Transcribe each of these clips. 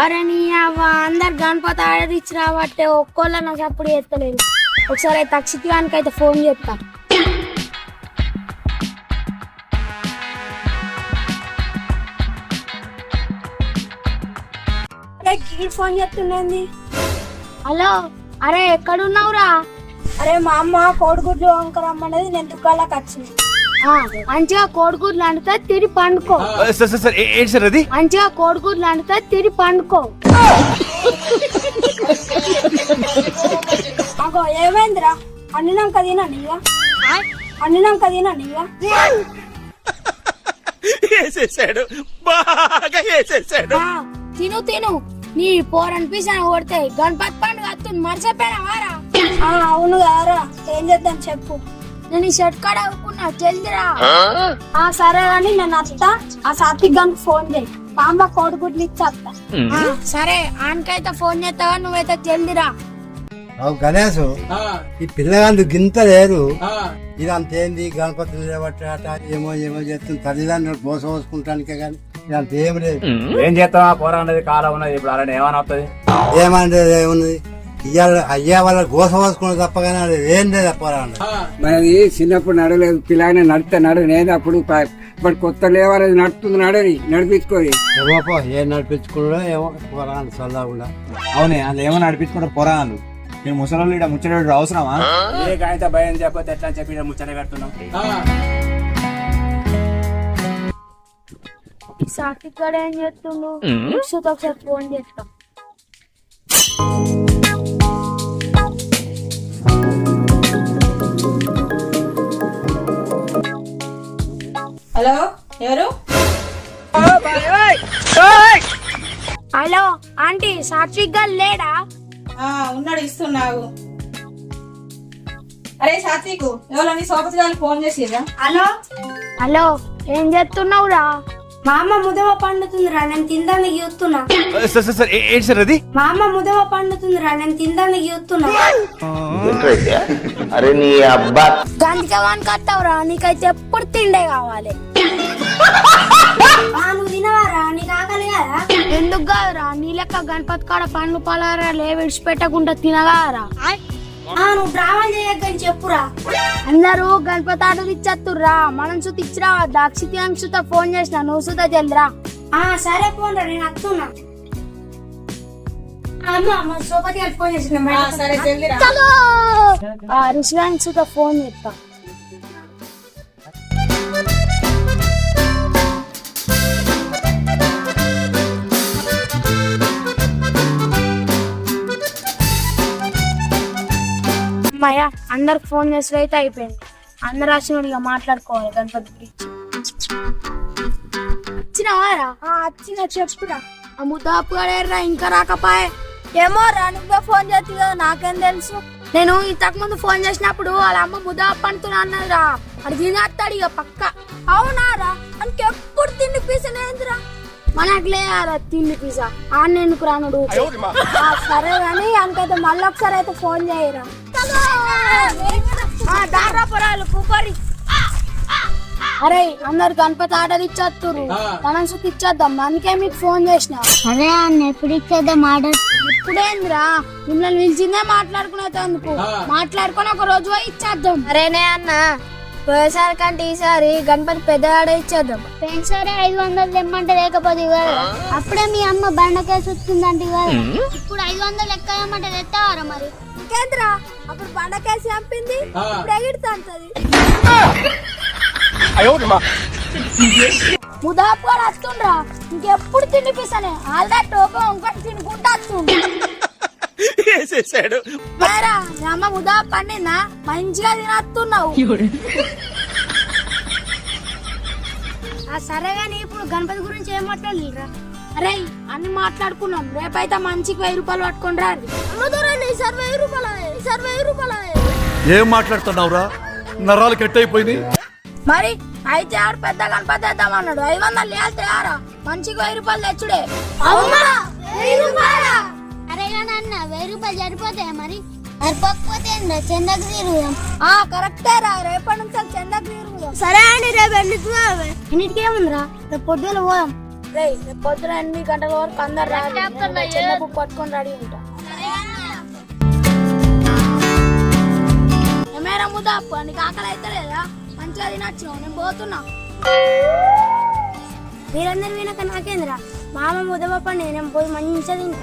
అరే నీ అవ్వ అందరు గణపతి ఆర్డర్ ఇచ్చి రాబట్టే ఒక్కోళ్ళ నాకు అప్పుడు చేస్తలేదు. ఒకసారి అయితే అక్షిత్ గానికి అయితే ఫోన్ చేస్తా. ఫోన్ చేస్తుండీ. హలో, అరే ఎక్కడున్నావురా? అరే మా అమ్మ కోడిగుడ్లు వంకరమ్మన్నది, నేను దుకాణాలకు వచ్చింది. మంచిగా కోడిగుడ్లు అంటుతా తిరిగి పండుకో. మంచిగా కోడిగుడ్లు అంటుతా తిరిగి పండుకో. అగో ఏమైందిరా? అన్నినాక తినండి ఇక, అన్నినాక తినండి ఇక. తిను తిను, నీ పోరనిపిస్తాను కొడితే గణపతి పండుగ వస్తుంది, మర్చిపోయినా వారా? అవును కారా, ఏం చేద్దాం చెప్పు. నేను ఈ షర్ట్ కాడ అనుకున్నా, జల్దిరా. సరే అని నేను వస్తా. ఆ సాత్విక్ గానికి ఫోన్ చేయి, పాంబ కోడిగుడ్లు ఇచ్చేస్తా. సరే, ఆనకైతే ఫోన్ చేస్తావా, నువ్వైతే జల్దిరా. గణేష్, ఈ పిల్లగాందు గింత లేరు, ఇదంతేంది గణపతి లేవట్ట ఏమో ఏమో చేస్తుంది, తల్లిదండ్రులు మోసం పోసుకుంటానికే గాని ఇదంత ఏం లేదు. ఏం చేస్తావా? పోరా ఉన్నది కాలం ఉన్నది, ఇప్పుడు అలానే ఏమని వస్తుంది? ఏమంటే ఏమున్నది, అయ్యా వాళ్ళ గోస పోసుకున్నది తప్ప కానీ అది ఏం లేదు పోరా. మనది చిన్నప్పుడు నడలేదు, పిల్లగానే నడితే నడనేది. అప్పుడు ఇప్పుడు కొత్త లేవాలది నడుతుంది, నడిపించుకోది. ఏమో ఏం నడిపించుకున్నాడో ఏమో పోరా చల్లకుండా. అవునే, అది ఏమో నడిపించుకుంటే పోరాను. నేను ముసలి ఇక్కడ ముచ్చట అవసరమా? ఏ గాయత భయం చెప్పతే ఎట్లా చెప్పి ముచ్చట కడుతున్నాం. సాత్విక్ గారు ఏం చేస్తుండు? ఒకసారి ఫోన్ చేస్తా. హలో, ఎవరు? హలో ఆంటీ, సాత్విక్ గారు లేడా? ఉన్నాడు, ఇస్తున్నావు. అరే సాత్విక్, ఎవరో నీ సోపతి గారికి ఫోన్ చేసిరా? హలో హలో, ఏం చేస్తున్నావురా? మా అమ్మ ముదవ పండుతుందిరా, నేను తిందానికి చూస్తున్నా. మా అమ్మ ముదవ పండుతుందిరా, నేను తిందానికి చూస్తున్నా. అరే నీ అబ్బా గంధికవానికి వస్తావురా, నీకైతే ఎప్పుడు తిండే కావాలి. నువ్వు తినవారా? నీకు ఆకలి కదా? ఎందుకు కాదురా, నీ లెక్క గణపతి కాడ పండ్లు పలారాలు ఏ విడిచిపెట్టకుండా తినగారా? నువ్వు డ్రామాలు చేయకని చెప్పురా. అందరూ గణపతి ఆర్డర్ ఇచ్చేస్తుర్రా, మనం సుత ఇచ్చిరా. అక్షిత్ సుత ఫోన్ చేసిన, నువ్వు సుత జల్దిరా. సరే ఫోన్ రా, నేను వస్తున్నా. అమ్మ సోపతి గారికి ఫోన్ చేసిన, రిషివానికి సుత ఫోన్ చేస్తా. అమ్మాయ, అందరికి ఫోన్ చేసి అయితే అయిపోయింది. అందరు వచ్చినోడిగా మాట్లాడుకోవాలి గణపతి గురించి. వచ్చినవారా? వచ్చిన చెప్పురా. ఆ ముద్దాపు గడేర్రా ఇంకా రాకపాయే. ఏమో రా, నువ్వే ఫోన్ చేస్తుంది కదా, నాకేం తెలుసు. నేను ఇంతకు ముందు ఫోన్ చేసినప్పుడు వాళ్ళ అమ్మ ముద్దాపు అంటున్నా అన్నదిరా, అది తినేస్తాడు ఇక పక్క. అవునారా? మనకి ఎప్పుడు తిండి పీసనేందిరా? మనకు లేదా తిండి పిజ్జా, ఆన్లైన్కు రానుడు. సరే కానీ అంకైతే మళ్ళీ ఒకసారి అయితే ఫోన్ చేయరా. అరే అందరు గణపతి ఆర్డర్ ఇచ్చేస్తురు, మనం సుఖ ఇచ్చేద్దాం, అందుకే మీకు ఫోన్ చేసిన. అరే అన్న, ఎప్పుడు ఇచ్చేద్దాం ఆర్డర్? ఇప్పుడేందిరా, మిమ్మల్ని పిలిచిందే మాట్లాడుకునేందుకు. మాట్లాడుకుని ఒక రోజు ఇచ్చేద్దాం. అరేనే అన్న, పోయేసారి కంటే ఈసారి గణపతి పెద్ద ఆర్డర్ ఇచ్చేద్దాం. పోయినసారి 500 తెమ్మంటే లేకపోతే కదా, అప్పుడే మీ అమ్మ బండకేసి వస్తుందంటే కదా, ఇప్పుడు 500 లెక్క ఏమంటే తెస్తావారా? మరి ఇంకేంద్రా, అప్పుడు బండకేసి చంపింది, ఇప్పుడు ఎగిడుతుంది. ముదాపు కూడా వస్తుండ్రా, ఇంకెప్పుడు తినిపిస్తానే ఆల్రెడీ టోపో ఇంకోటి తినుకుంటా వస్తుంది. అమ్మ ముదాపు పండిందా, మంచిగా తినస్తున్నావు. సరే గాని ఇప్పుడు గణపతి గురించి ఏం మాట్లాడలేరా? అరే అన్ని మాట్లాడుకున్నాం, రేపైతే మంచికి 1000 రూపాయలు పట్టుకుని రాదు. 1000 రూపాయలు ఏం మాట్లాడుతున్నావురా? నరాలు కట్టయిపోయింది. మరి అయితే ఆడు పెద్ద గణపతి వేద్దామన్నాడు, 500 లేరా, మంచికి 1000 రూపాయలు తెచ్చుడే. అవునా? 1000 రూపాయలా? అరే నాన్న, 1000 రూపాయలు సరిపోతాయా? మరి సరిపోకపోతే చందకు తీరుదాం. కరెక్టే రా, రేపటి నుంచి చందకు తీరుదాం. సరే అండి, రేపు ఎన్నిటికేముందిరా, రేపు పొద్దున పోదాం. రే రేపు పొద్దున 8 గంటల వరకు అందరు రాదు చిన్న బుక్ పట్టుకొని రెడీ ఉంటా ఏమైనా ముద్దాపు నీకు ఆకలి అయితే లేదా మంచిగా తినచ్చు నేను పోతున్నా మీరందరూ వినక నాకేంద్రా మామ ముద్దపప్ప నేనేం పోయి మంచిగా తింటా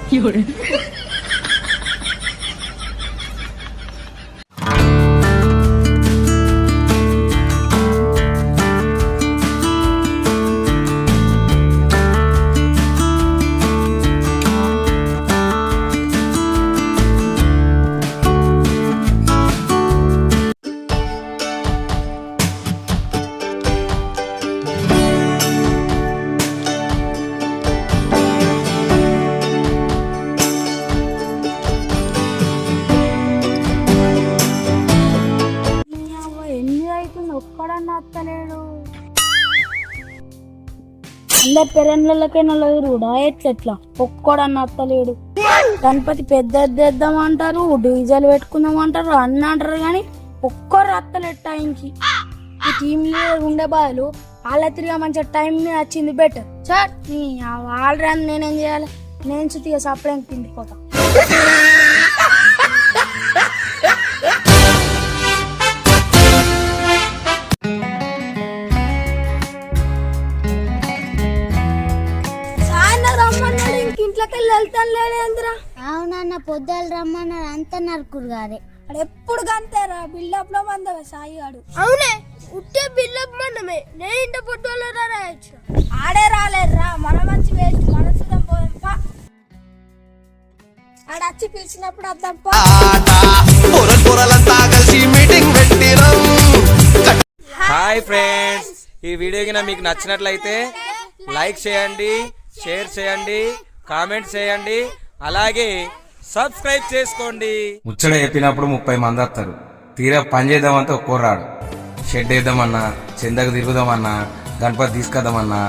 ఒక్కడన్నా అత్తలేడు అందరు పెరన్లకే నలుగురుడా ఎట్లెట్లా ఒక్కడన్నా అత్తలేడు గణపతి పెద్దామంటారు డీజల్ పెట్టుకుందామంటారు అన్న అంటారు కానీ ఒక్కరు అత్తలేడు టైంకి ఈ టీం లీడర్ ఉండే బాధలు వాళ్ళ తిరిగా మంచిగా టైం మీద వచ్చింది బెటర్ సార్ వాళ్ళ రాని నేనేం చేయాలి నేను సుతిగా సపరేం తిండిపోతా అవునన్న పొద్దులు రమ్మన్నారు అంత నరుకుడు గారే ఎప్పుడు గంతేరా బిల్డప్ లో మందమే సాయి గాడు అవునే ఉట్టే బిల్డప్ మందమే నేను ఇంత పొద్దులో రాయచ్చు ఆడే రాలేదురా మన మంచి వేస్ట్ మనసుతం పోదంప ఆడచ్చి పిలిచినప్పుడు అద్దంప హాయ్ ఫ్రెండ్స్ ఈ వీడియో కింద మీకు నచ్చినట్లయితే లైక్ చేయండి షేర్ చేయండి కామెంట్ చేయండి అలాగే సబ్స్క్రైబ్ చేసుకోండి. ముచ్చట చెప్పినప్పుడు 30 మంది వస్తారు, తీరా పని చేద్దామంటే ఒక్కోరాడు. షెడ్ వేద్దామన్నా, చెందకు తిరుగుదామన్నా, గణపతి తీసుకొద్దామన్నా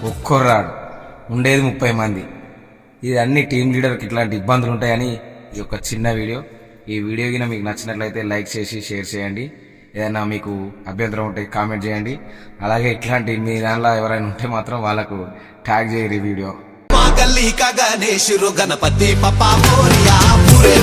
ఒక్కోరాడు. ఉండేది 30 మంది. ఇది అన్ని టీం లీడర్కి ఇట్లాంటి ఇబ్బందులు ఉంటాయని ఈ యొక్క చిన్న వీడియో. ఈ వీడియో కింద మీకు నచ్చినట్లయితే లైక్ చేసి షేర్ చేయండి. ఏదైనా మీకు అభ్యంతరం ఉంటే కామెంట్ చేయండి. అలాగే ఇట్లాంటి మీ దానిలో ఎవరైనా ఉంటే మాత్రం వాళ్ళకు ట్యాగ్ చేయరు ఈ వీడియో. गली का गणेश गणपति पपा मोरिया पूरे